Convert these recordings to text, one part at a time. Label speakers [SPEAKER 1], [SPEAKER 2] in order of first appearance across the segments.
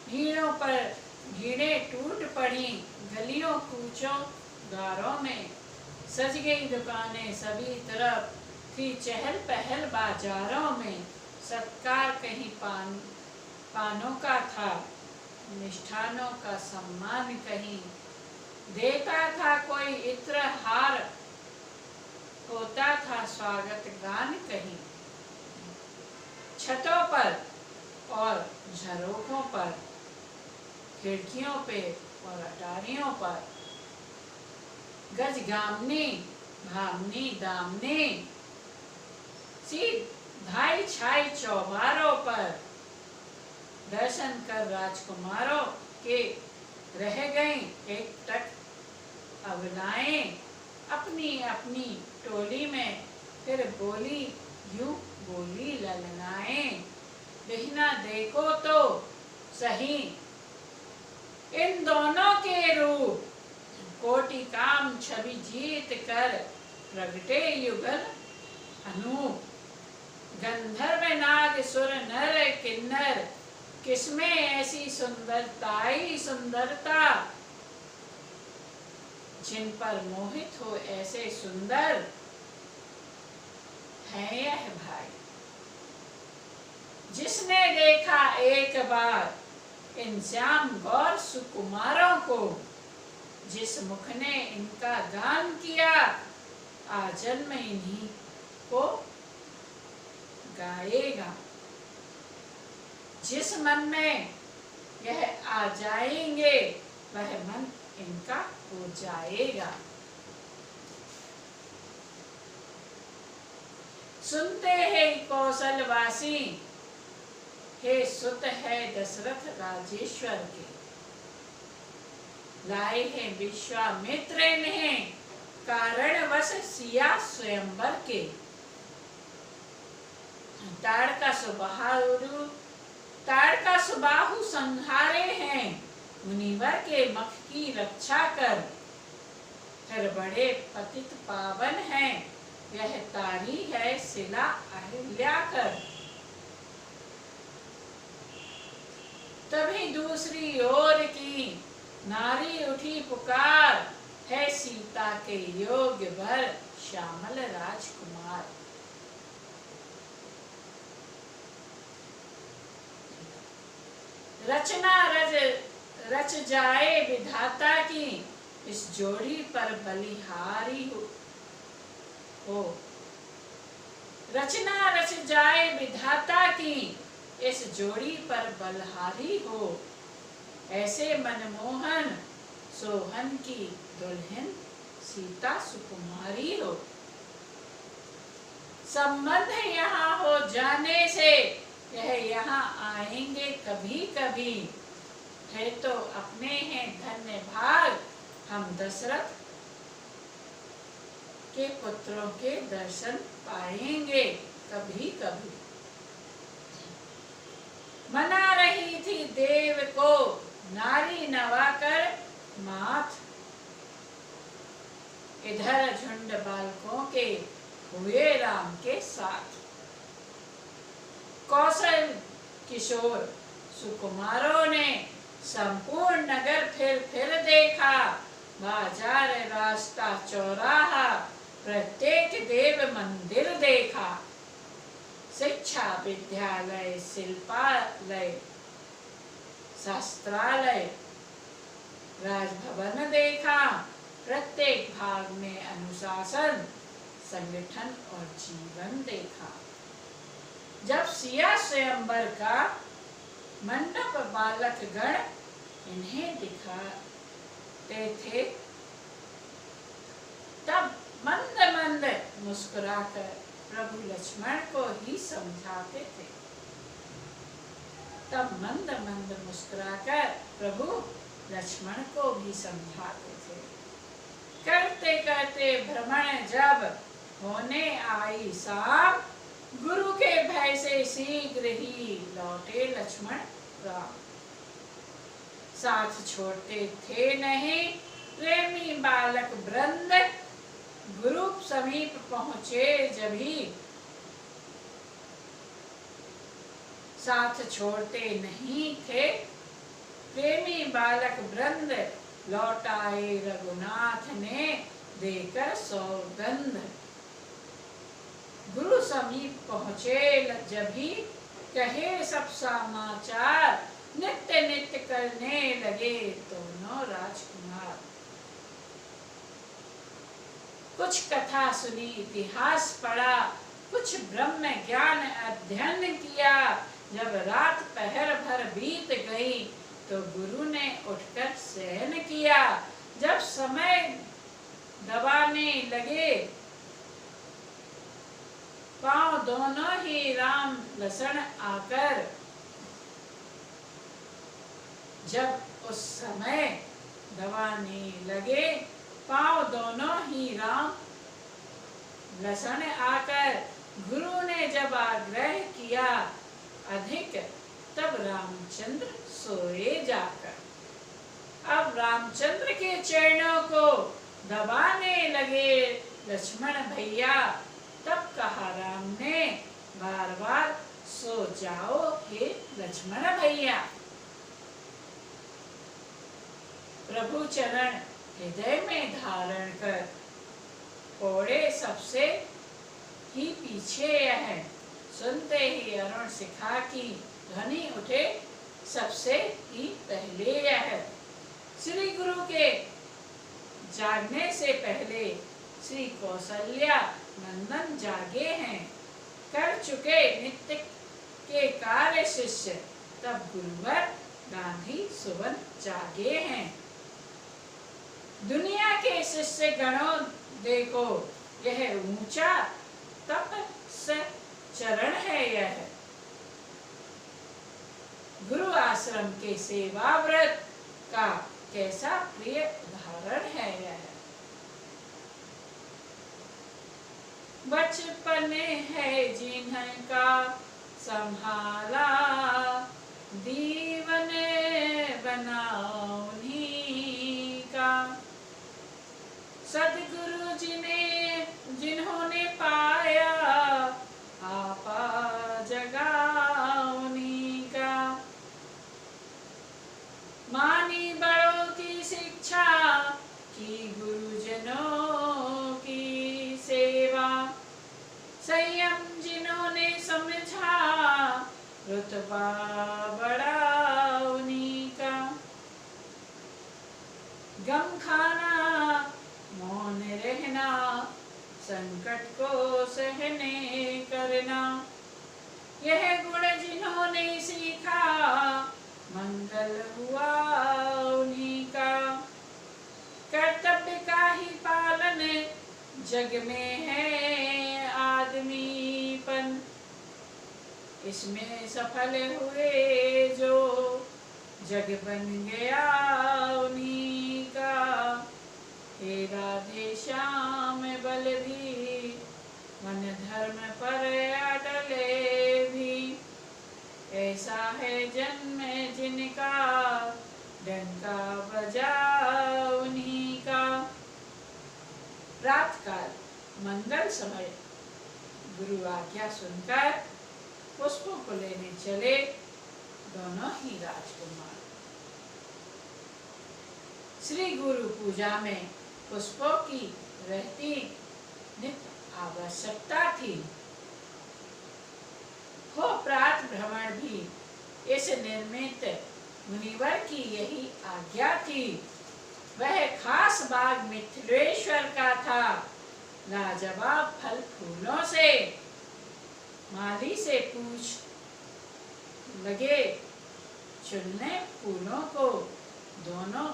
[SPEAKER 1] भीड़ों पर भीड़ें टूट पड़ी, गलियों कूचों द्वारों में सज गई दुकानें, सभी तरफ थी चहल पहल बाजारों में। सत्कार कहीं पानों का था, मिष्ठानों का सम्मान कहीं, देता था कोई इत्र हार, होता था स्वागत गान कहीं। छतों पर और झरोखों पर, खिड़कियों पे और अटारियों पर, गजगामनी भामनी दामनी सी धाई छाई चौबारों पर, दर्शन कर राजकुमारों के रह गईं एकटक अबलाएं अपनी अपनी टोली में। फिर बोली यूं बोली ललनाएं, बिहना देखो तो सही इन दोनों के रूप, कोटि काम छवि जीत कर प्रगटे युगल अनूप। गंधर्व नाग सुर नर किन्नर, किसमें ऐसी सुंदरताई सुंदरता, जिन पर मोहित हो ऐसे सुंदर है यह भाई। जिसने देखा एक बार इन श्याम गौर सुकुमारों को, जिस मुख ने इनका गान किया, आजन्म इन्हीं को गाएगा। जिस मन में यह आ जाएंगे, वह मन इनका हो जाएगा। सुनते हैं कौशलवासी, हे सुत है दशरथ राजेश्वर के, लाए हैं विश्वामित्र इन्हें कारणवश सिया स्वयंवर के। ताड़का सुबाहु संहारे हैं, मुनिवर के मख की रक्षा कर। फिर बड़े पतित पावन हैं, यह तारी है शिला अहिल्या कर। तभी दूसरी ओर की नारी उठी पुकार, है सीता के योग्य वर श्यामल राजकुमार। रचना रच जाए विधाता की, इस जोड़ी पर बलिहारी हो। रचना रच जाए विधाता की, इस जोड़ी पर बलिहारी हो। ऐसे मनमोहन सोहन की दुल्हन सीता सुकुमारी हो। संबंध यहाँ हो जाने से यह यहाँ आएंगे कभी कभी, है तो अपने हैं धन्य भाग हम दशरथ के पुत्रों के दर्शन पाएंगे कभी कभी। मना रही थी देव को नारी नवाकर माथ, इधर झुंड बालकों के हुए राम के साथ। कौशल किशोर सुकुमारों ने संपूर्ण नगर फिर देखा, बाजार रास्ता चौराहा प्रत्येक देव मंदिर देखा। शिक्षा विद्यालय शिल्पालय शास्त्रालय राजभवन देखा, प्रत्येक भाग में अनुशासन संगठन और जीवन देखा। जब सिया स्वयंवर का मंडप बालक गण इन्हें दिखाते थे, तब मंद मंद मुस्कुराकर प्रभु लक्ष्मण को ही समझाते थे। तब मंद मंद मुस्कुराकर प्रभु लक्ष्मण को भी समझाते थे। करते करते भ्रमण जब होने आई शाम, गुरु के भय से शीघ्र ही लौटे लक्ष्मण राम। साथ छोड़ते थे नहीं प्रेमी बालक वृंद, गुरु समीप पहुँचे जभी साथ छोड़ते नहीं थे प्रेमी बालक वृंद लौटाए रघुनाथ ने देकर सौगंध। गुरु समीप पहुँचे जब ही कहे सब समाचार, नित्य नित्य करने लगे दोनों राजकुमार। कुछ कथा सुनी इतिहास पढ़ा, कुछ ब्रह्म ज्ञान अध्ययन किया। जब रात पहर भर बीत गई तो गुरु ने उठकर शयन किया। जब समय दबाने लगे पांव दोनों ही राम लसन आकर, जब उस समय दबाने लगे पांव दोनों ही राम लसन आकर, गुरु ने जब आग्रह किया अधिक तब रामचंद्र सोए जाकर। अब रामचंद्र के चरणों को दबाने लगे लक्ष्मण भैया। तब कहा राम ने बार बार, सो जाओ हे लक्ष्मण भैया। प्रभु चरण हृदय में धारण कर, पौड़े सबसे ही पीछे यह। सुनते ही अरुण शिखा की ध्वनि उठे सबसे ही पहले यह। श्री गुरु के जागने से पहले श्री कौशल्या नंदन जागे हैं, कर चुके नित्य के कार्य शिष्य। तब गुरुवर गांधी सुवन जागे हैं। दुनिया के शिष्य गणों देखो, यह ऊंचा तप चरण है यह। गुरु आश्रम के सेवा व्रत का कैसा प्रिय उदाहरण है यह। बचपन है जिनका संभाला, दीवन बना उन्हीं का। सद्गुरु जिन्होंने पाया, आपा जगा उन्हीं का। मानी बड़ों की शिक्षा की, गुरुजनों की सेवा। संयम जिन्होंने समझा, रुतबा बड़ा उन्हीं का। गम खाना मौन रहना, संकट को सहने करना। यह गुण जिन्होंने सीखा, मंगल हुआ उन्हीं का। कर्तव्य का ही पालन जग में है आदमीपन, इसमें सफल हुए जो जग बन गया उन्हीं का। हे राधे श्याम बल भी, मन धर्म पर अटले भी। ऐसा है जन्म जिनका, डंका बजा उन्हीं का। रात काल मंगल समय गुरु आज्ञा सुनकर पुष्पों को लेने चले दोनों ही राजकुमार। श्री गुरु पूजा में पुष्पों की रहती नित्य आवश्यकता थी। हो प्रात भ्रमण भी इस निर्मित मुनिवर की यही आज्ञा थी। वह खास बाग मिथिलेश्वर का था। लाजवाब फल फूलों से माली से पूछ लगे चुनने फूलों को दोनों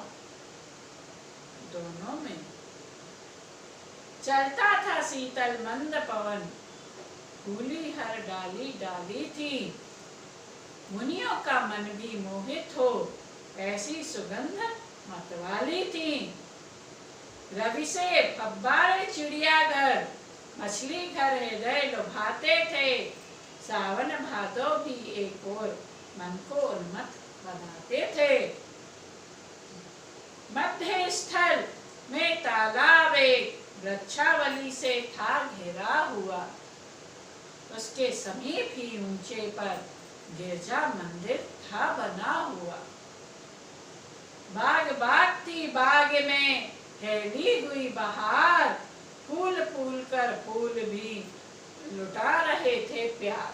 [SPEAKER 1] में। चलता था शीतल मंद पवन, फूली हर डाली डाली थी। मुनियों का मन भी मोहित हो, ऐसी सुगंध मतवाली थी। रवि से फब्बारे चिड़ियाघर, मछली घर हृदय लुभाते थे। सावन भादो भी एक और मन को उन्मत्त बनाते थे। मध्य स्थल में तालाब एक वृक्षावली से था घेरा हुआ। उसके समीप ही ऊंचे पर गिरजा मंदिर था बना हुआ। बाग बागती बाग में फैली हुई बहार, फूल फूल कर फूल भी लुटा रहे थे प्यार।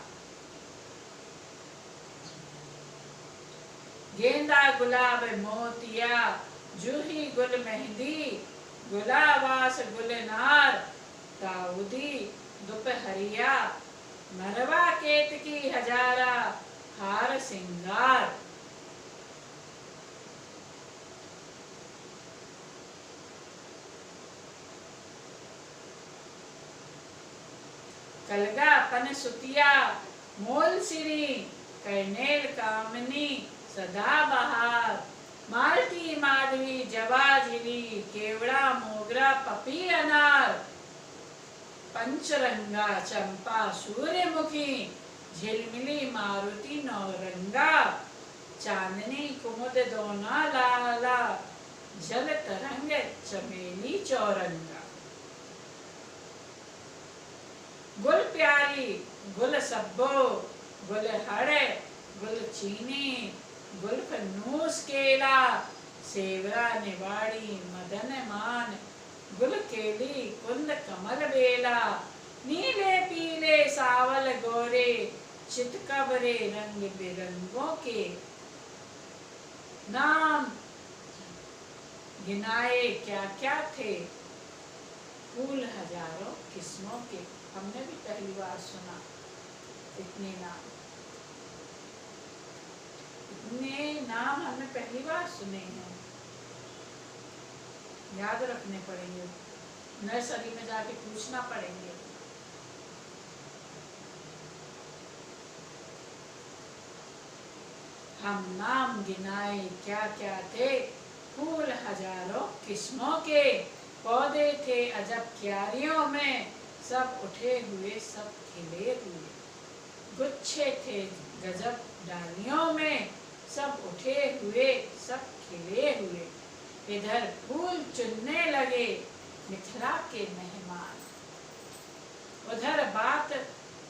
[SPEAKER 1] गेंदा गुलाब मोतिया जूही गुल मेहंदी, गुलाबास गुलनार दाऊदी दोपहरिया, मरवा केतकी हजारा हार सिंगार। कलगा पन सुतिया मोल सिरी, कैनेल कामनी सदा बहार, मालती माधवी जवाजिली, केवड़ा मोगरा पपी अनार, पंचरंगा चंपा सूर्यमुखी, झिलमिली मारुति नौरंगा, चांदनी कुमुद दोना लाला, जल तरंग चमेली चौरंगा। गुल प्यारी गुल सब्बो, गुल हड़े गुल चीनी, गुल फन्नूस केला, सेवरा निवाड़ी मदन मान, गुल केली कुंद कमल बेला, नीले पीले सावल गोरे, चितकबरे रंग बिरंगों के। नाम गिनाए क्या क्या थे, फूल हजारों किस्मों के। हमने भी पहली बार सुना इतने नाम, इतने नाम हमने पहली बार सुने हैं। याद रखने पड़ेंगे, नर्सरी में जाके पूछना पड़ेंगे। हम नाम गिनाए क्या क्या थे, फूल हजारों किस्मों के, पौधे थे अजब क्यारियों में, सब उठे हुए सब खिले हुए, गुच्छे थे गजब डालियों में, सब उठे हुए सब खिले हुए, इधर फूल चुनने लगे मिथिला के मेहमान, उधर बात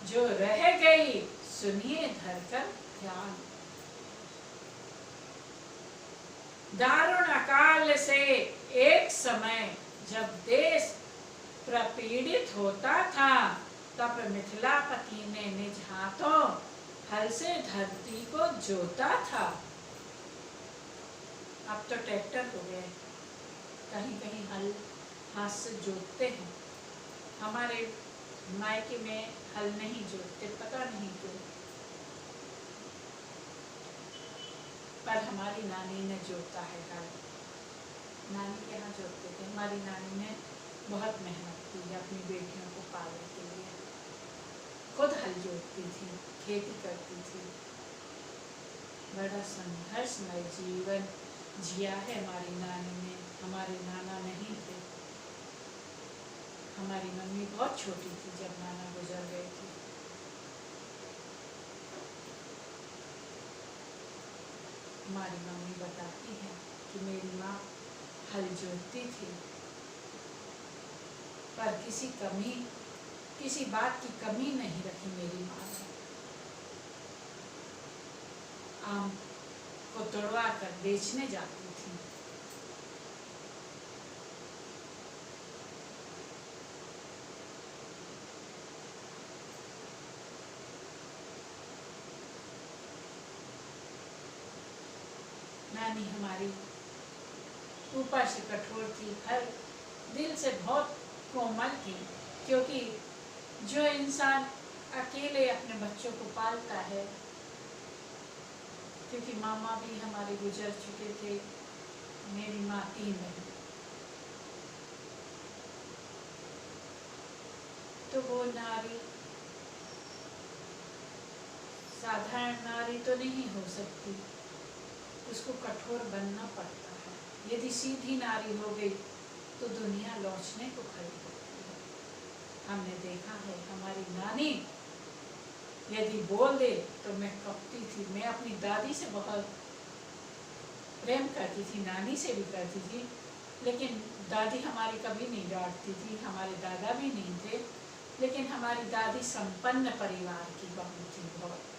[SPEAKER 1] जो रह गई सुनिए धरकर ध्यान। दारुण अकाल से एक समय जब देश प्रपीड़ित होता था, तब मिथिलापति ने निज हाथों हल से धरती को जोता था। अब तो ट्रैक्टर हो गए, कहीं कहीं हल हाथ से जोतते हैं। हमारे मायके में हल नहीं जोतते, पता नहीं क्यों, पर हमारी नानी ने जोता है हल। नानी के यहाँ जोतते थे। हमारी नानी ने बहुत मेहनत की है अपनी बेटियों को पालने के लिए, खुद हल जोतती थी, खेती करती थी। बड़ा संघर्षमय जीवन जिया है हमारी नानी ने। हमारे नाना नहीं थे, हमारी मम्मी बहुत छोटी थी जब नाना गुजर गए थे। हमारी मम्मी बताती है कि मेरी माँ हल जोतती थी, पर किसी बात की कमी नहीं रखी मेरी माँ ने। आम को तोड़वा कर बेचने जाती थी। नानी हमारी ऊपर से कठोर थी, हर दिल से बहुत कोमल थी, क्योंकि जो इंसान अकेले अपने बच्चों को पालता है, क्योंकि मामा भी हमारे गुजर चुके थे, मेरी माँ 3 रही, तो वो नारी साधारण नारी तो नहीं हो सकती, उसको कठोर बनना पड़ता है। यदि सीधी नारी हो गई तो दुनिया लौटने को खड़ी होती है। हमने देखा है हमारी नानी यदि बोल दे तो मैं कपती थी। मैं अपनी दादी से बहुत प्रेम करती थी, नानी से भी करती थी, लेकिन दादी हमारी कभी नहीं डांटती थी, हमारे दादा भी नहीं थे, लेकिन हमारी दादी संपन्न परिवार की बहू थी बहुत।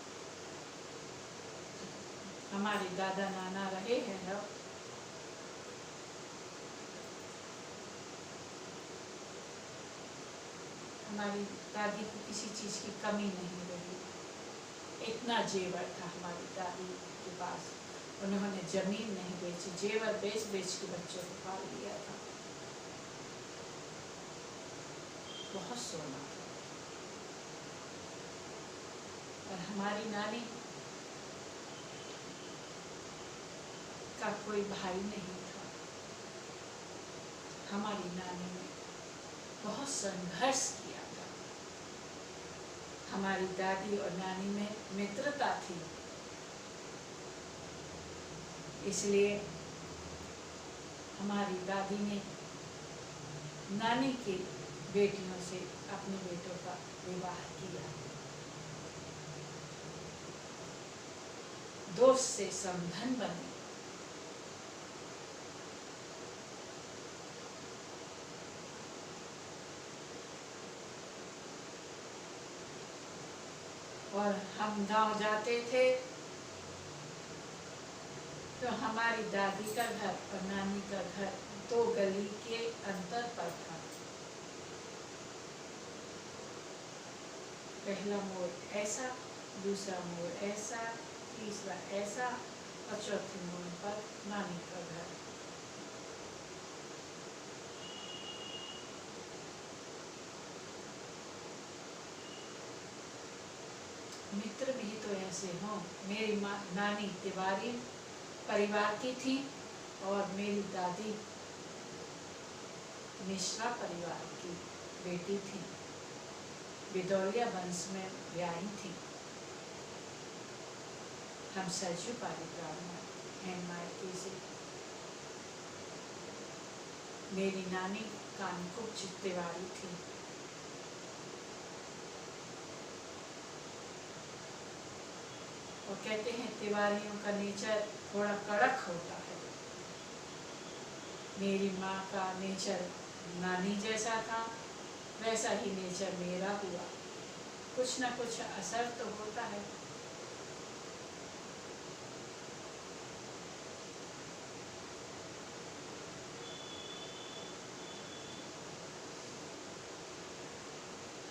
[SPEAKER 1] हमारे दादा नाना रहे हैं अब, हमारी दादी को किसी चीज़ की कमी नहीं रही। इतना जेवर था हमारी दादी के पास, उन्होंने जमीन नहीं बेची, जेवर बेच बेच के बच्चों को पाल लिया था। बहुत सोना था। और हमारी नानी का कोई भाई नहीं था। हमारी नानी ने बहुत संघर्ष किया था। हमारी दादी और नानी में मित्रता थी, इसलिए हमारी दादी ने नानी की बेटियों से अपने बेटों का विवाह किया। दोस्त से संबंध बने। और हम गांव जाते थे तो हमारी दादी का घर और नानी का घर 2 गली के अंतर पर था। पहला मोड़ ऐसा, दूसरा मोड़ ऐसा, तीसरा ऐसा और चौथे मोड़ पर नानी का घर। मित्र भी तो ऐसे हों। मेरी नानी तिवारी परिवार की थी और मेरी दादी मिश्रा परिवार की बेटी थी, बिदौलिया वंश में ब्याही थी। हम सरजू पाली ब्राह्मण हैं मायके से। मेरी नानी कानकुब तिवारी थी। और कहते हैं तिवारियों का नेचर थोड़ा कड़क होता है। मेरी माँ का नेचर नानी जैसा था, वैसा ही नेचर मेरा हुआ। कुछ न कुछ असर तो होता है।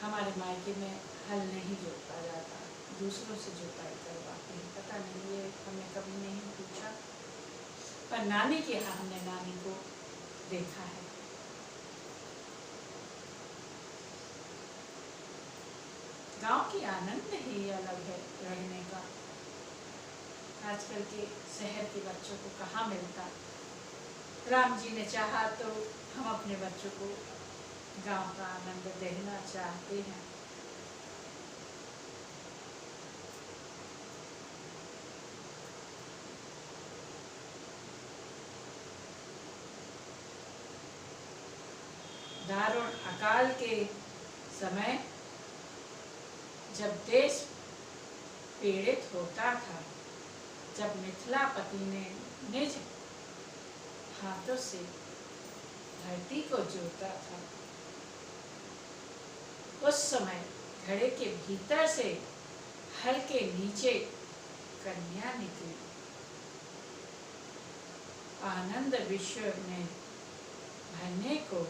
[SPEAKER 1] हमारे मायके में हल नहीं जोता जाता, दूसरों से जुताई करवाते हैं। पता नहीं, ये हमने कभी नहीं पूछा, पर नानी के यहाँ हमने नानी को देखा है। गांव की आनंद ही अलग है रहने का। आजकल के शहर के बच्चों को कहाँ मिलता। राम जी ने चाहा तो हम अपने बच्चों को गांव का आनंद देना चाहते हैं। दारुण अकाल के समय जब देश पीड़ित होता था, जब मिथिलापति ने निज हाथों से धरती को जोता था, उस समय घड़े के भीतर से हल के नीचे कन्या निकली। आनंद विश्व में भरने को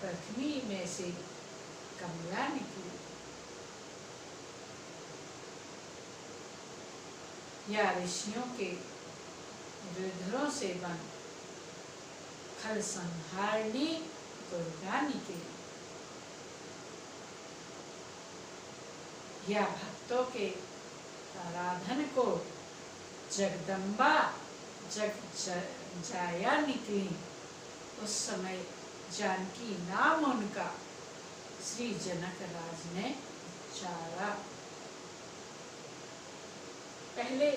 [SPEAKER 1] पृथ्वी में से कमला निकली। या ऋषियों के विद्रोह से बन खल संहारणी दुर्गा निकली। या भक्तों के आराधन को जगदम्बा जग जाया निकली। उस समय जानकी नाम उनका श्री जनक राज ने उच्चारा। पहले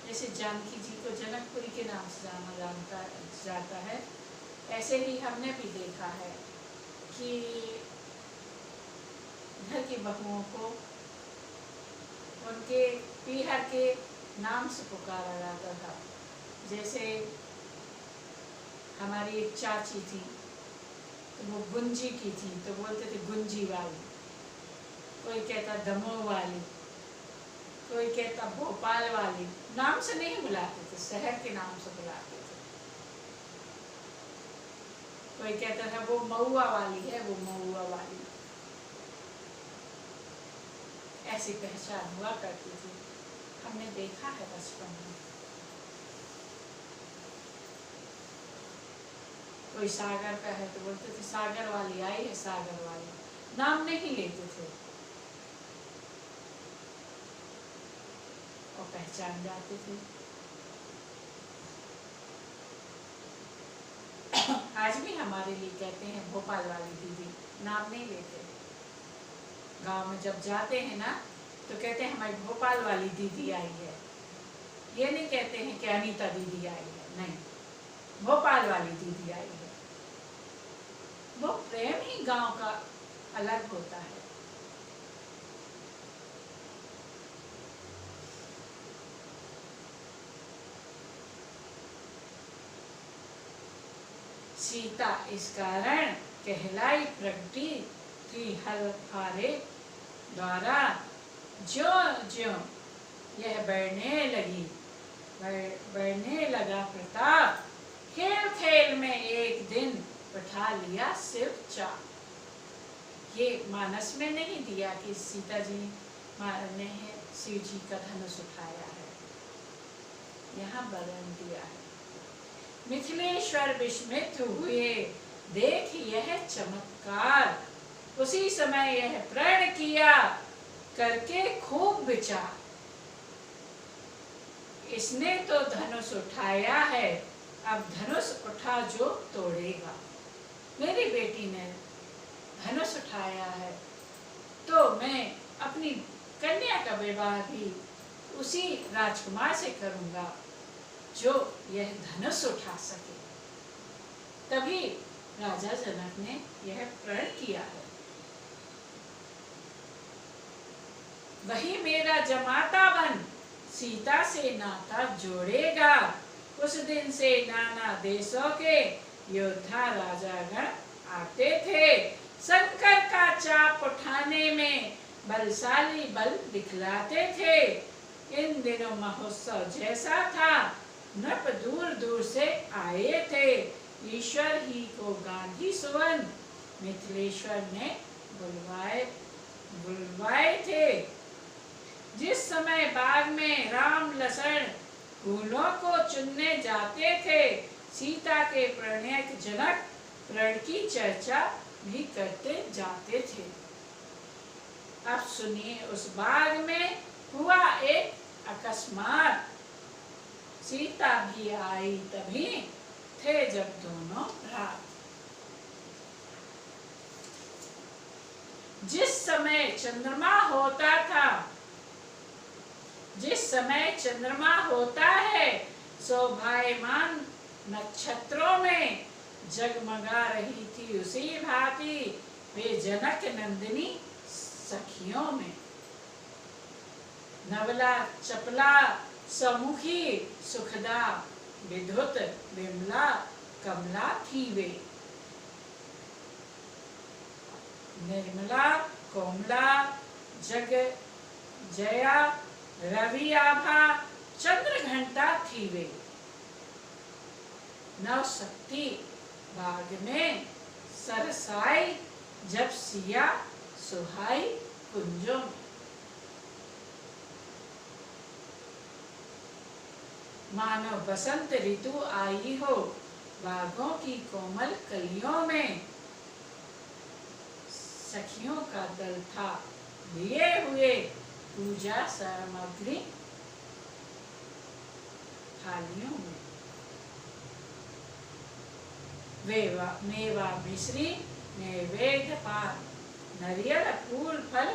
[SPEAKER 1] जैसे जानकी जी को जनकपुरी के नाम से जाना जाता है, ऐसे ही हमने भी देखा है कि घर की बहुओं को उनके पीहर के नाम से पुकारा जाता था। जैसे हमारी एक चाची थी, तो वो गुंजी की थी, तो बोलते थे गुंजी वाली। कोई कहता दमोह वाली, कोई कहता भोपाल वाली। नाम से नहीं बुलाते थे, शहर के नाम से बुलाते थे। कोई कहता था वो महुआ वाली है, वो महुआ वाली, ऐसी पहचान हुआ करती थी। हमने देखा है बचपन में। कोई सागर का है तो बोलते थे सागर वाली आई है, सागर वाली, नाम नहीं लेते थे और पहचान जाते थे। आज भी हमारे लिए कहते हैं भोपाल वाली दीदी, नाम नहीं लेते। गांव में जब जाते हैं ना तो कहते हैं हमारी भोपाल वाली दीदी आई है, ये नहीं कहते हैं कि अनीता दीदी आई है, नहीं, भोपाल वाली दीदी आई है। वो प्रेम ही गांव का अलग होता है। सीता इस कारण कहलाई प्रगटी थी हल हारे द्वारा, ज्यो ज्यो यह बढ़ने लगा प्रताप, खेल खेल में एक दिन बैठा लिया शिव चाप। ये मानस में नहीं दिया कि सीता जी ने शिव जी का धनुष उठाया है, यहाँ वर्णन दिया है। मिथिलेश्वर विस्मित हुए देख यह चमत्कार, उसी समय यह प्रण किया करके खूब विचार, इसने तो धनुष उठाया है, अब धनुष उठा जो तोड़ेगा। मेरी बेटी ने धनुष उठाया है तो मैं अपनी कन्या का विवाह भी उसी राजकुमार से करूंगा जो यह धनुष उठा सके। तभी राजा जनक ने यह प्रण किया है। वही मेरा जमाता बन सीता से नाता जोड़ेगा, उस दिन से नाना देशों के योद्धा राजागण आते थे, शंकर का चाप उठाने में बलशाली बल दिखलाते थे। इन दिनों महोत्सव जैसा था, नृप दूर दूर से आए थे, ईश्वर ही को गांधी सुवन मिथिलेश्वर ने बुलवाए थे। जिस समय बाग में राम लक्ष्मण फूलों को चुनने जाते थे, सीता के प्रणयक जनक प्रण की चर्चा भी करते जाते थे। अब सुनिए, उस बाग में हुआ एक अकस्मात, सीता भी आई तभी थे जब दोनों रात। जिस समय चंद्रमा होता है शोभायमान नक्षत्रों में, जगमगा रही थी उसी भांति वे जनक नंदिनी सखियों में। नवला चपला समुखी सुखदा विधुत विमला कमला थी वे, निर्मला कोमला जग जया रवि आभा चंद्र घंटा थी वे। नव शक्ति बाग में सरसाई जब सिया सुहाई कुंजों में। मानो बसंत ऋतु आई हो बागों की कोमल कलियों में, सखियों का दल था लिए हुए पूजा सामग्री थालियों में। मेवा मिश्री नैवेद्य पान नारियल फूल फल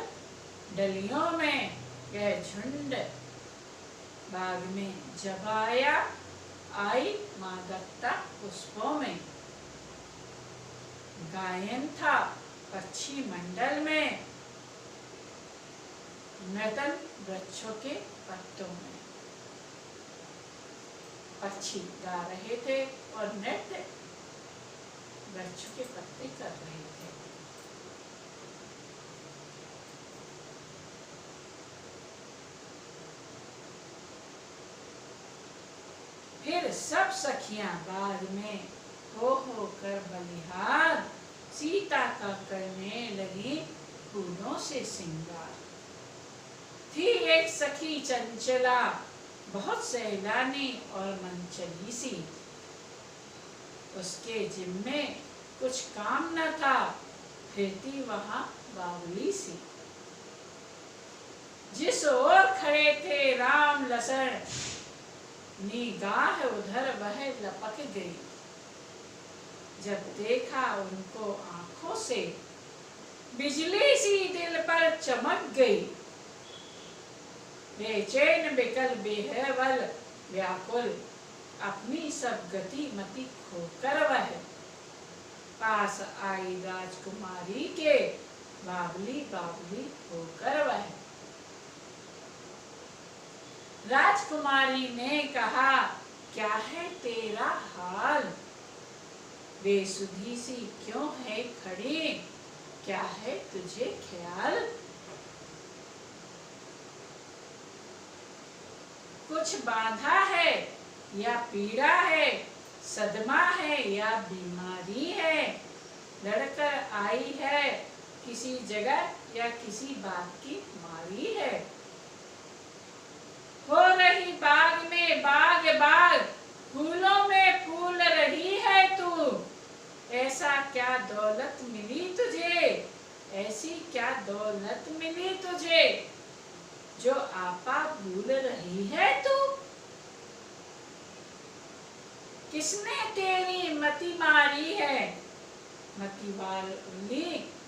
[SPEAKER 1] डलियों में, यह झुंड बाग में जब आया आई माँ दत्ता पुष्पों में। गायन था पक्षी मंडल में, नर्तन वृक्षों के पत्तों में। पक्षी गा रहे थे और नृत्य वृक्षों के पत्ते कर रहे थे। फिर सब सखियां बाग में होकर बलिहार, सीता का करने लगी फूलों से सिंगार। थी एक सखी चंचला, बहुत सैलानी और मनचली सी। उसके जिम्मे कुछ काम न था, फिरती वहां बावली सी। जिस ओर खड़े थे राम लसन, निगाह उधर वह लपक गई। जब देखा उनको आंखों से, बिजली सी दिल पर चमक गई। बेचैन बिकल बेहवल व्याकुल, अपनी सब गति मति खोकर वह पास आई राजकुमारी के, बावली बावली होकर वह। राजकुमारी ने कहा, क्या है तेरा हाल? बेसुधी सी क्यों है खड़ी, क्या है तुझे ख्याल? कुछ बाधा है या पीड़ा है, सदमा है या बीमारी है, लड़कर आई है किसी जगह या किसी बात की मारी है। हो रही बाग में बाग बाग, फूलों में फूल रही है तू। ऐसा क्या दौलत मिली तुझे, ऐसी क्या दौलत मिली तुझे, जो आपा भूल रही है तू। किसने तेरी मति मारी है, मति वाली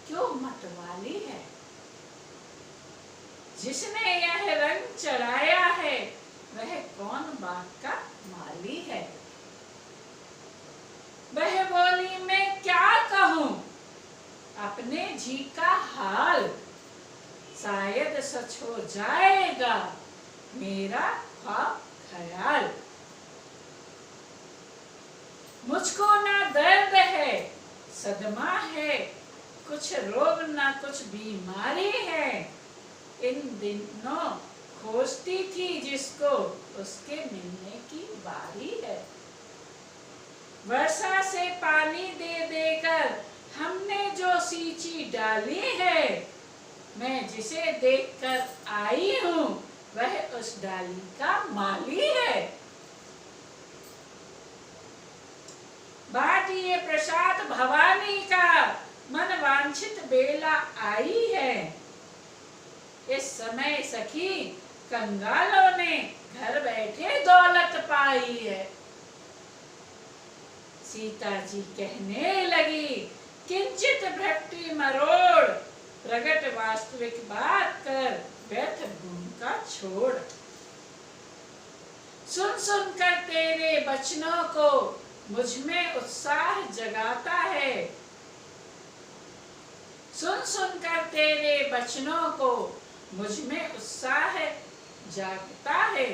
[SPEAKER 1] क्यों मतवाली है। जिसने यह रंग चढ़ाया है, वह कौन बाग का माली है। वह बोली मैं क्या कहूँ अपने जी का हाल, शायद सच हो जाएगा मेरा ख्वाब ख्याल। मुझको ना दर्द है, सदमा है, कुछ रोग ना कुछ बीमारी है। इन दिनों खोजती थी जिसको, उसके मिलने की बारी है। वर्षा से पानी दे देकर हमने जो सींची डाली है, मैं जिसे देखकर आई हूँ वह उस डाली का माली है। बाटिए प्रसाद भवानी का, मन वांछित बेला आई है। इस समय सखी कंगालों ने घर बैठे दौलत पाई है। सीता जी कहने लगी, किंचित भ्रष्टि मरोड़, प्रगट वास्तविक बात कर, व्यर्थ गुण का छोड़। सुन सुन कर तेरे वचनों को मुझ में उत्साह जगाता है। सुन सुन कर तेरे वचनों को मुझ में उत्साह जागता है।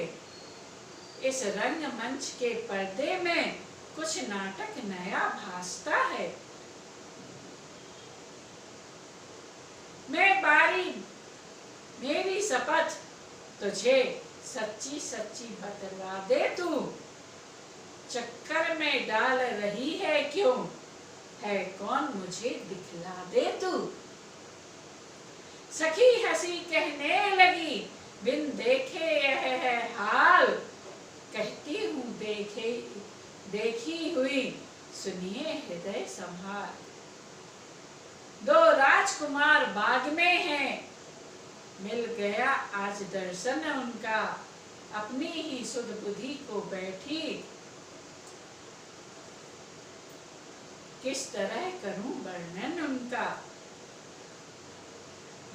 [SPEAKER 1] इस रंगमंच के पर्दे में कुछ नाटक नया भासता है। मैं बारी मेरी शपथ तुझे सच्ची सच्ची बतला दे तू। चक्कर में डाल रही है क्यों, है कौन मुझे दिखला दे तू। सखी हंसी कहने लगी, बिन देखे यह है हाल। कहती हूँ देखी हुई सुनिए हृदय संभाल। दो राजकुमार बाग में हैं, मिल गया आज दर्शन उनका। अपनी ही सुध बुद्धि को बैठी, किस तरह करूं वर्णन उनका।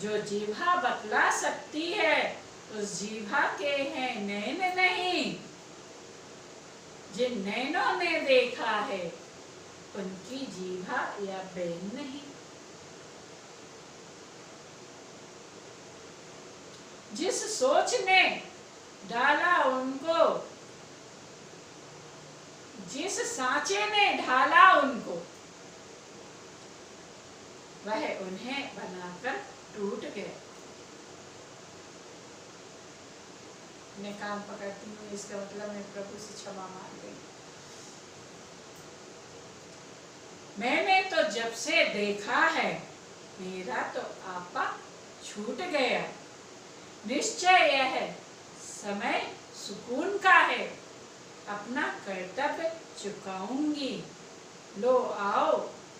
[SPEAKER 1] जो जीभा बतला सकती है, उस जीभा के हैं नैन नहीं। जिन नैनों ने देखा है, उनकी जीभा या बैन नहीं। जिस सोच ने डाला उनको, जिस सांचे ने ढाला उनको, वह उन्हें बनाकर टूट गए। मैं काम पकड़ती हूँ, इसका मतलब मैं प्रभु से क्षमा मांग गई। मैंने तो जब से देखा है, मेरा तो आपा छूट गया। निश्चय यह समय सुकून का है, अपना कर्तव्य चुकाऊंगी। लो आओ,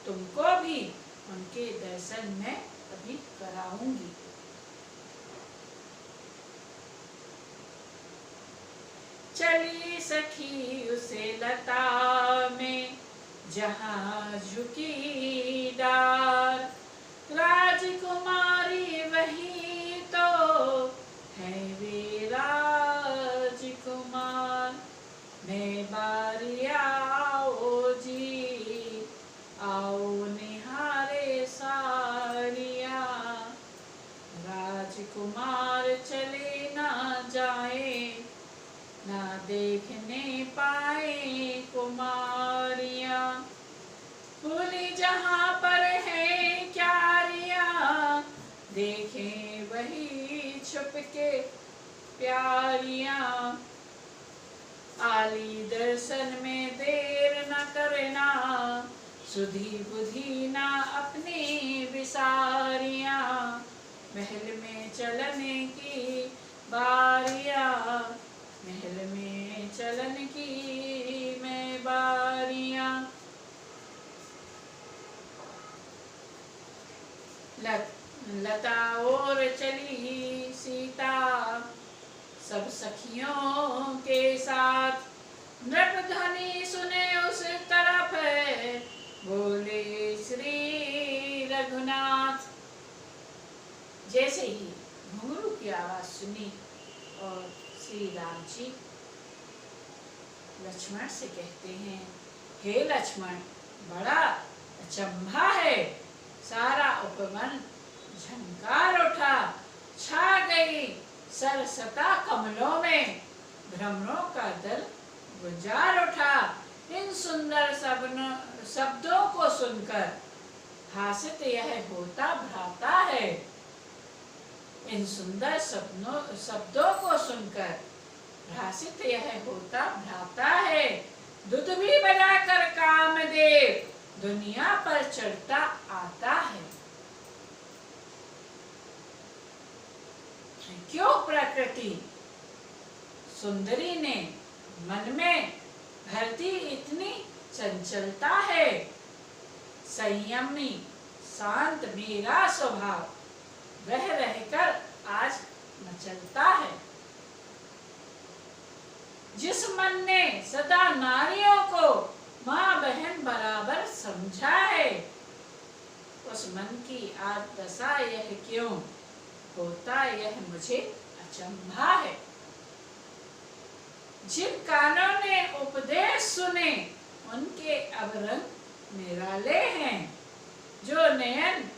[SPEAKER 1] तुमको भी उनके दर्शन में अभी कराऊंगी। चली सखी उसे लता में, जहाँ झुकी डार, राजकुमारी वही तो है वे राजकुमार। मैं बारी आओ जी, आओ निहारे सारिया। राजकुमार चले ना जाए, ना देखने पाए कुमारिया। भूली जहाँ पर है क्यारिया, देखें वही छुप के प्यारिया। आली दर्शन में देर न करना, सुधी बुद्धि ना अपनी विसारिया। महल में चलने की बारिया, महल में चलन की मैं बारियां। लता और चली सीता, सब सखियों के साथ। नृप ध्वनि सुने उस तरफ, बोले श्री रघुनाथ। जैसे ही घुंघरू की आवाज सुनी और श्री राम जी लक्ष्मण से कहते हैं, हे लक्ष्मण, बड़ा अचंभा है। सारा उपवन झंकार उठा, छा गई सरसता कमलों में। भ्रमरों का दल गुंजार उठा, इन सुंदर शब्दों को सुनकर। हासित यह होता भ्राता है, इन सुंदर शब्दों को सुनकर। भाषित यह होता भ्राता है। दुध भी बजाकर कामदेव दुनिया पर चढ़ता आता है। क्यों प्रकृति सुंदरी ने मन में भरती इतनी चंचलता है। संयमी शांत मेरा स्वभाव, वह रहकर आज मचलता है। जिस मन ने सदा नारियों को माँ बहन बराबर समझा है, उस मन की आज दशा यह क्यों होता, यह मुझे अचंभा है। जिन कानों ने उपदेश सुने, उनके अब रंग निराले हैं। जो नयन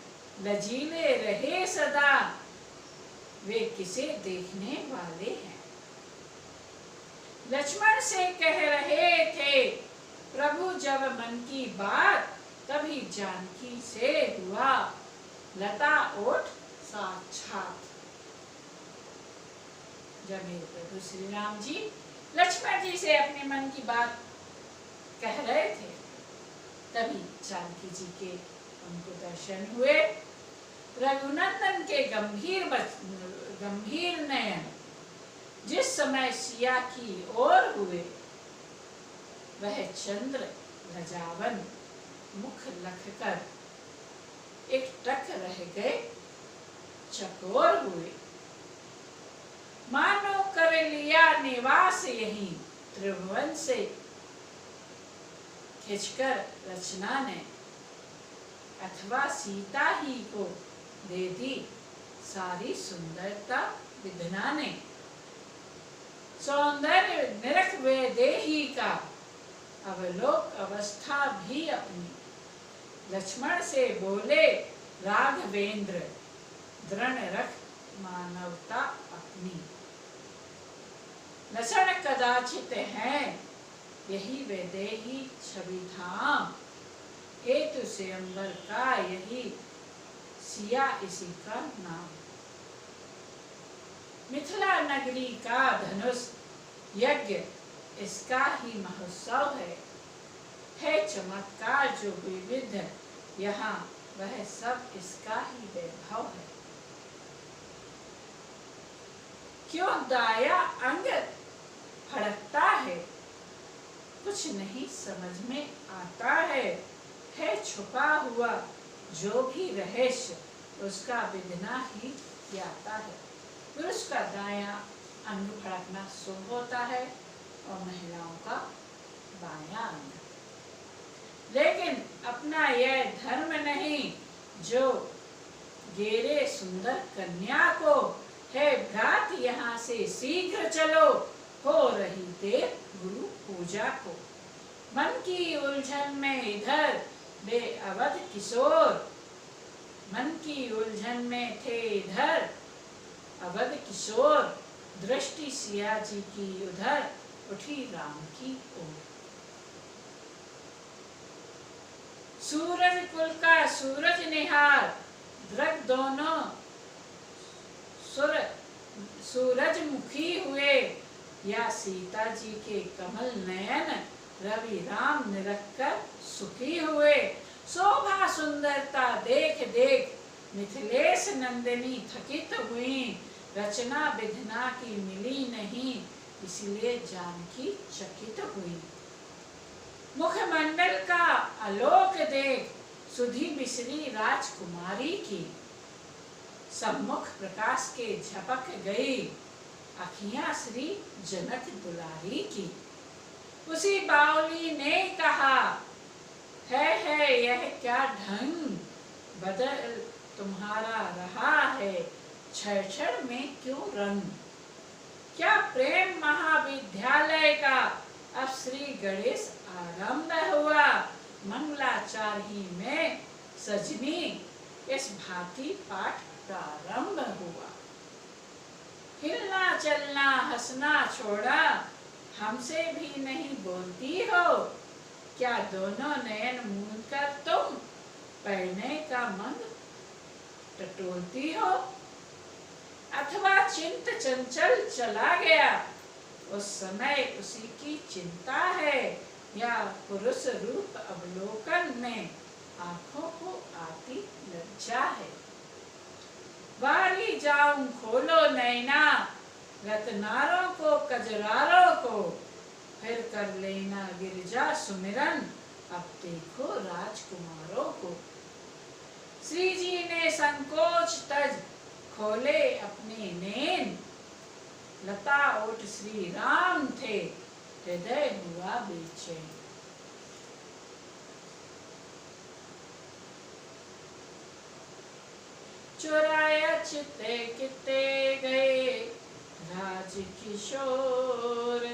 [SPEAKER 1] लजीले रहे सदा, वे किसे देखने वाले हैं। लक्ष्मण से कह रहे थे, प्रभु जब मन की बात, तभी जानकी से हुआ लता ओठ साक्षात। जब मेरे प्रभु श्री राम जी लक्ष्मण जी से अपने मन की बात कह रहे थे, तभी जानकी जी के उनको दर्शन हुए। रघुनंदन के गंभीर नयन जिस समय सिया की ओर हुए, वह चंद्र लजावन मुख लखकर एक टक रह गए, चकोर हुए। मानो कर लिया निवास यहीं, त्रिभुवन से खिंचकर रचना ने, अथवा सीता ही को दे दी सारी सुंदरता विधना ने। सौंदर्य निरख वे देही का, अवलोक अवस्था भी अपनी। लक्ष्मण से बोले राघवेंद्र, दृढ़ रख मानवता अपनी। लक्षण कदाचित है, यही वैदेही छवि धाम। हेतु स्वयंवर का यही सिया इसी का नाम। मिथिला नगरी का धनुष यज्ञ इसका ही महोत्सव है। है चमत्कार जो विविध, यहाँ वह सब इसका ही वैभव है। क्यों दाया अंग फड़कता है, कुछ नहीं समझ में आता है छुपा हुआ जो भी रहस्य, उसका विधना ही ज्ञाता है। पुरुष का दाया अंग फड़कना शुभ होता है और महिलाओं का बायां अंग। लेकिन अपना यह धर्म नहीं जो गेरे सुंदर कन्या को, है भ्रात यहाँ से शीघ्र चलो, हो रही देर गुरु पूजा को। मन की उलझन में इधर बे अवध किशोर, मन की उलझन में थे इधर अवध किशोर, दृष्टि सिया जी की उधर उठी राम की ओर। सूरज कुल का सूरज निहार, दृग दोनों सूरज मुखी हुए, या सीता जी के कमल नयन रवि राम निरख कर सुखी हुए। शोभा सुंदरता देख देख मिथिलेश नंदिनी थकित हुई, रचना विधना की मिली नहीं, इसलिए जानकी चकित हुई। मुखमंडल का आलोक देख सुधी बिसरी राजकुमारी की, सम्मुख प्रकाश के झपक गई, अखियां श्री जनक दुलारी की। उसी बावली ने कहा, है यह क्या ढंग, बदल तुम्हारा रहा है, छड़ में क्यों रंग। क्या प्रेम महाविद्यालय का अब श्री गणेश आरंभ हुआ, मंगलाचारी में सजनी इस भांति पाठ प्रारंभ हुआ। हिलना चलना हंसना छोड़ा, हमसे भी नहीं बोलती हो, क्या दोनों नयन मूंद कर तुम पढ़ने का मन टटोलती हो। अथवा चिंत चंचल चला गया, उस समय उसी की चिंता है, या पुरुष रूप अवलोकन में आंखों को आती लज्जा है। बारी जाऊं खोलो नैना, रत्नारों को कजरारों को, फिर कर लेना गिरजा सुमिरन, अब देखो राजकुमारों को। श्री जी ने संकोच तज खोले अपने नैन, लता ओठ श्री राम थे, हृदय हुआ बेचैन। चुराया चित्ते किते गए राज किशोर,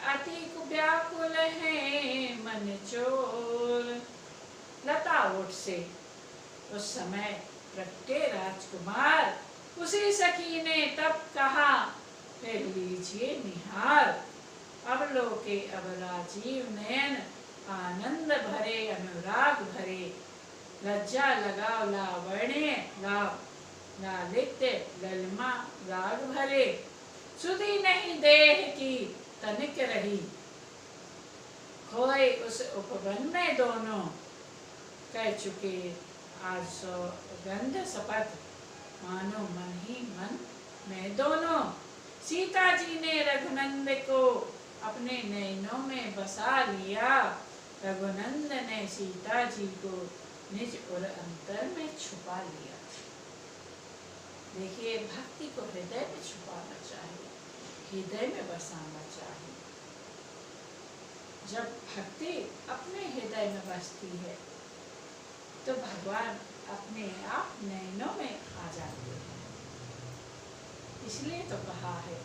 [SPEAKER 1] अति व्याकुल है मन चोर। लता ओठ से उस समय प्रगटे राजकुमार, उसी सखी ने तब कहा, फिर लीजिए निहार। अब लोके अब राजीव नयन, आनंद भरे अनुराग भरे, लज्जा लगाव लावण्य लाव, लालित्य ललमा राग भरे। सुधी नहीं देह की तनिक रही, खोए उस उपवन में दोनों, कह चुके आज सौगंध शपथ, मानो मन ही मन में दोनों। सीता जी ने रघुनंद को अपने नैनों में बसा लिया, रघुनंद ने सीता जी को निज और अंतर में छुपा लिया। देखिए, भक्ति को हृदय में छुपाना चाहिए, हृदय में बसाना चाहिए। जब भक्ति अपने हृदय में बसती है तो भगवान अपने आप नैनों में आ जाते हैं। इसलिए तो कहा है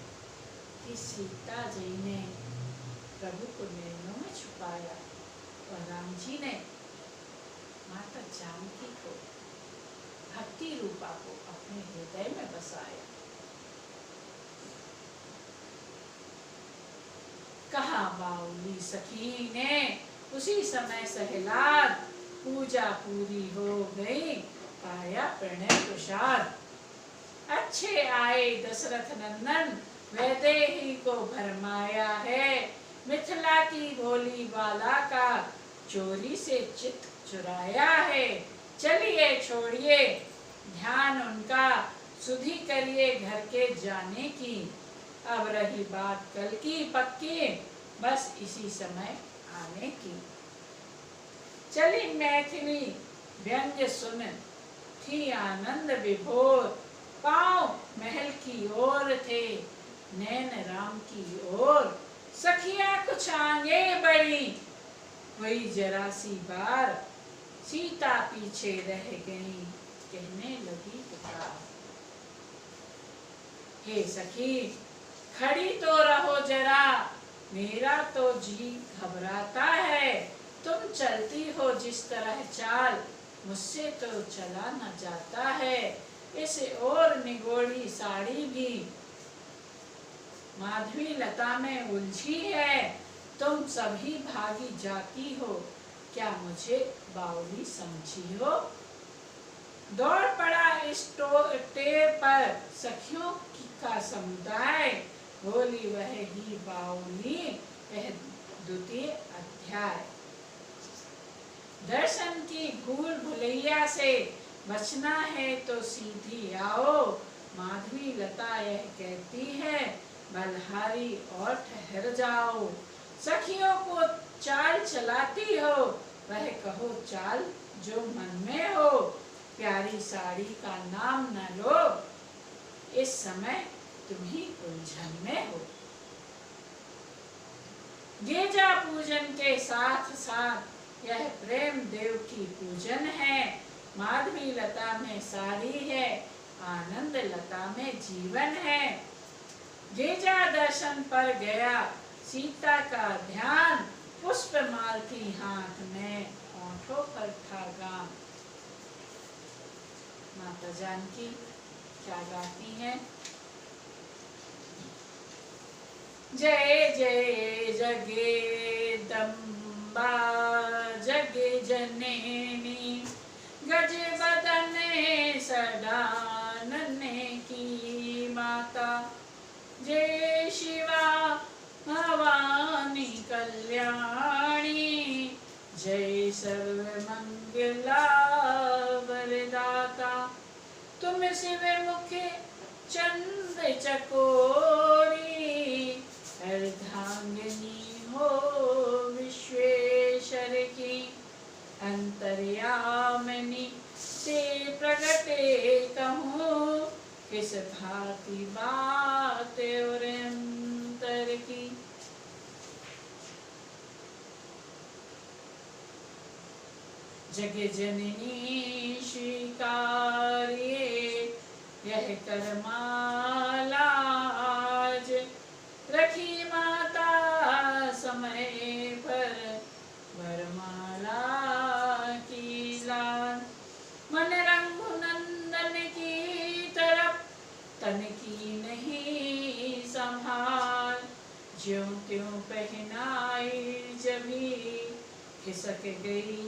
[SPEAKER 1] कि सीता जी ने प्रभु को नैनों में छुपाया और राम जी ने माता जानकी को, भक्ति रूपा को अपने हृदय में बसाया। कहा बाउली सखी ने उसी समय सहलाद, पूजा पूरी हो गई, पाया प्रणय प्रसाद। अच्छे आए दशरथ नंदन, वैदेही को भरमाया है, मिथिला की भोली बाला का चोरी से चित चुराया है। चलिए छोड़िए ध्यान उनका, सुधि करिए घर के जाने की। अब रही बात कल की पक्की, बस इसी समय आने की। चली मैथिली व्यंग्य सुन, थी आनंद विभोर। पाँव महल की ओर थे, नैन राम की ओर। सखियां कुछ आगे बढ़ी, हुई जरा सी बार। सीता पीछे रह गई, कहने लगी पुकार। हे सखी खड़ी तो रहो जरा, मेरा तो जी घबराता है। तुम चलती हो जिस तरह चाल, मुझसे तो चला न जाता है। इस ओर निगोड़ी साड़ी भी माधवी लता में उलझी है। तुम सभी भागी जाती हो, क्या मुझे बावली समझी हो। दौड़ पड़ा इस टोटे पर सखियों का समुदाय, बोली वह ही बावली। यह द्वितीय अध्याय। दर्शन की भूल भुलैया से बचना है तो सीधी आओ। माधवी लता यह कहती है, बलहारी और ठहर जाओ। सखियों को चाल चलाती हो, वह कहो चाल जो मन में हो। प्यारी साड़ी का नाम न लो, इस समय तुम ही उलझन में हो। गेजा पूजन के साथ साथ यह प्रेम देव की पूजन है। माधवी लता में साड़ी है, आनंद लता में जीवन है। गेजा दर्शन पर गया, सीता का ध्यान। पुष्प माल थी हाथ में, होठों पर था गाम। माता जानकी क्या गाती हैं? जय जय जगदम्बा जग जननी, गज बदन सदानन की माता। जय शिवा भवानी कल्याणी, जय सर्वमंगला वरदाता। तुम शिव मुख चंद्र चकोरी, अर्धांगिनी हो विश्वेश्वर की। अंतर्यामिनी से प्रगटे कहूँ, किस भांति बात और अंतर की। जग जननी स्वीकारिए यह करमाला आज। रखी माता समय पर वरमाला की लाल। मन रघुनंदन की तरफ तन की नहीं संभाल। ज्यों त्यों पहनाई जभी खिसक गई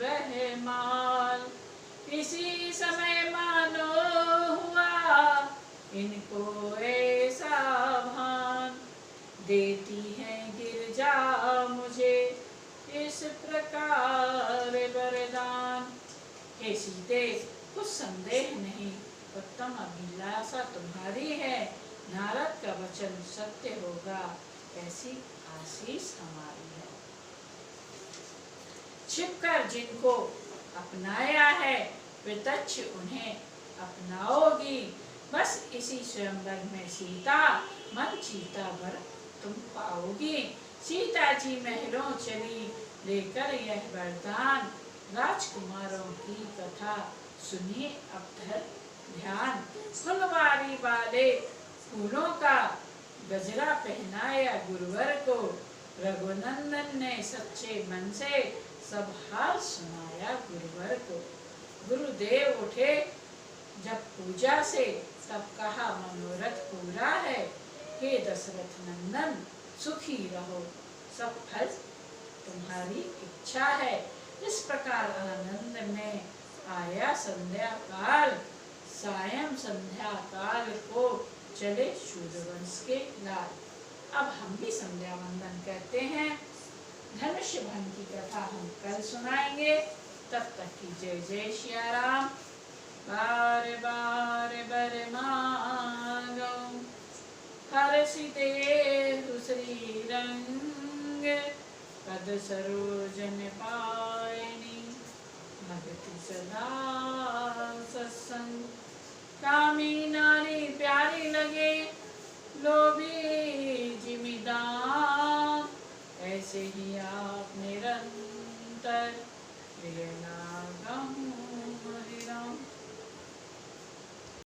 [SPEAKER 1] वह माल। इसी समय मानो हुआ इनको ऐसा भान, देती है गिरजा मुझे इस प्रकार वरदान। हे सीते कुछ संदेह नहीं, उत्तम अभिलाषा तुम्हारी है। नारद का वचन सत्य होगा, ऐसी आशीष हमारी है। छिपकर जिनको अपनाया है, प्रत्यक्ष उन्हें अपनाओगी। बस इसी स्वयंवर में सीता मन चीता वर तुम पाओगी। सीता जी महलों चली लेकर यह वरदान। राजकुमारों की कथा सुनिए अब धर ध्यान। फुलवारी वाले फूलों का गजरा पहनाया गुरुवर को। रघुनंदन ने सच्चे मन से सब हाल सुनाया गुरुवर को। गुरुदेव उठे जब पूजा से, तब कहा मनोरथ पूरा है। हे दशरथ नंदन सुखी रहो, सब फल तुम्हारी इच्छा है। इस प्रकार आनंद में आया संध्या काल। सायं संध्या काल को चले सूर्यवंश के लाल। अब हम भी संध्या वंदन करते हैं। धनुष्य भंग की कथा हम कल सुनाएंगे। तब तक की जय जय सिया राम। बार बार बर मांगो हर्षि देहु श्री रंग, पद सरोजन पायनी भगति सदा सत्संग, कामी